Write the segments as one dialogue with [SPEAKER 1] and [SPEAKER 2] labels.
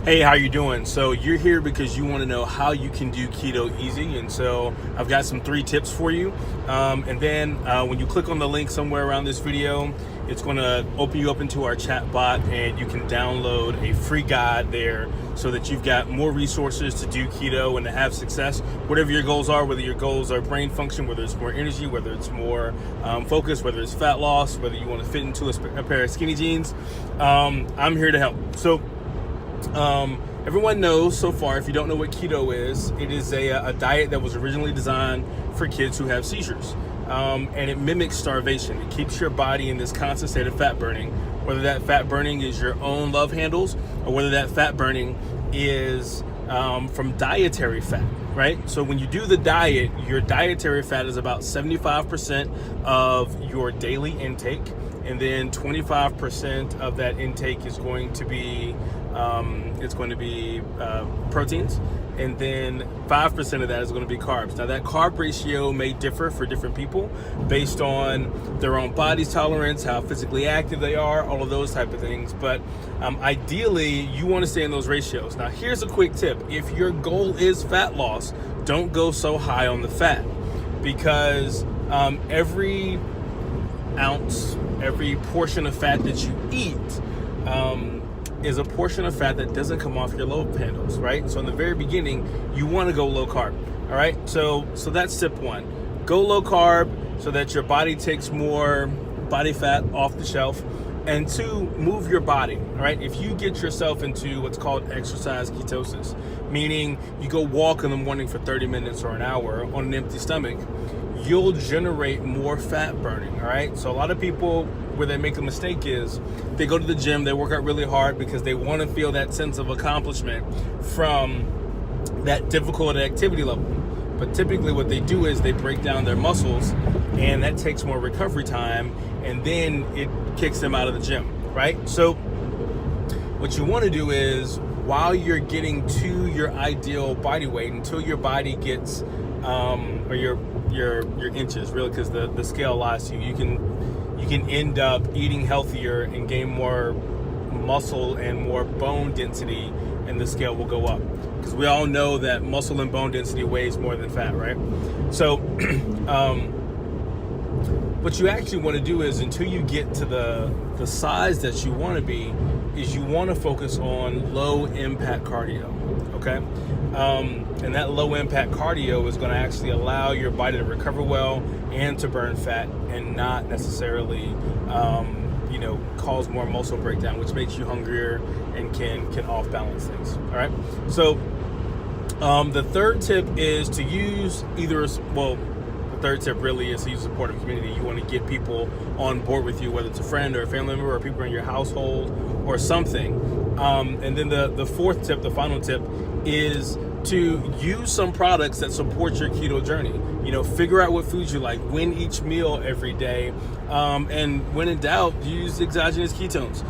[SPEAKER 1] Hey, how you doing? So you're here because you want to know how you can do keto easy, and so I've got some 3 tips for you. And then when you click on the link somewhere around this video, it's going to open you up into our chat bot, and you can download a free guide there so that you've got more resources to do keto and to have success, whatever your goals are, whether your goals are brain function, whether it's more energy, whether it's more focus, whether it's fat loss, whether you want to fit into a pair of skinny jeans. I'm here to help. So everyone knows so far, if you don't know what keto is, it is a diet that was originally designed for kids who have seizures. And it mimics starvation. It keeps your body in this constant state of fat burning, whether that fat burning is your own love handles or whether that fat burning is from dietary fat, right? So when you do the diet, your dietary fat is about 75% of your daily intake, and then 25% of that intake is going to be proteins, and then 5% of that is going to be carbs. Now that carb ratio may differ for different people based on their own body's tolerance, how physically active they are, all of those type of things. But ideally, you want to stay in those ratios. Now here's a quick tip. If your goal is fat loss, don't go so high on the fat, because every ounce, every portion of fat that you eat is a portion of fat that doesn't come off your love handles, right? So in the very beginning, you want to go low carb, all right? So that's tip 1. Go low carb so that your body takes more body fat off the shelf. And 2, move your body, all right? If you get yourself into what's called exercise ketosis, meaning you go walk in the morning for 30 minutes or an hour on an empty stomach, you'll generate more fat burning, all right? So a lot of people, where they make a mistake is they go to the gym, they work out really hard because they want to feel that sense of accomplishment from that difficult activity level. But typically what they do is they break down their muscles, and that takes more recovery time, and then it kicks them out of the gym, right? So what you want to do is, while you're getting to your ideal body weight, until your body gets or your inches, really, because the scale lies to you, you can end up eating healthier and gain more muscle and more bone density, and the scale will go up, because we all know that muscle and bone density weighs more than fat, right? So what you actually want to do is, until you get to the size that you want to be, is you want to focus on low impact cardio, okay? And that low impact cardio is going to actually allow your body to recover well and to burn fat, and not necessarily cause more muscle breakdown, which makes you hungrier and can off balance things. All right, so the third tip is to use the third tip really is to use a supportive community. You want to get people on board with you, whether it's a friend or a family member or people in your household or something. And then the fourth tip, the final tip, is to use some products that support your keto journey. Figure out what foods you like, win each meal every day, and when in doubt, use exogenous ketones,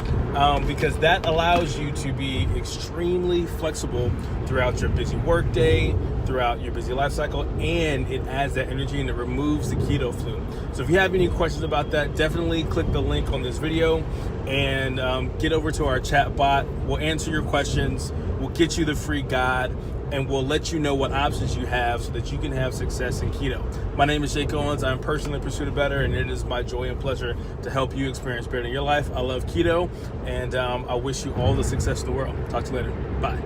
[SPEAKER 1] because that allows you to be extremely flexible throughout your busy work day, throughout your busy life cycle, and it adds that energy and it removes the keto flu. So if you have any questions about that, definitely click the link on this video and get over to our chat bot. We'll answer your questions, we'll get you the free guide, and we'll let you know what options you have so that you can have success in keto. My name is Owens. I'm personally in pursuit of better, and it is my joy and pleasure to help you experience better in your life. I love keto, and I wish you all the success in the world. Talk to you later. Bye.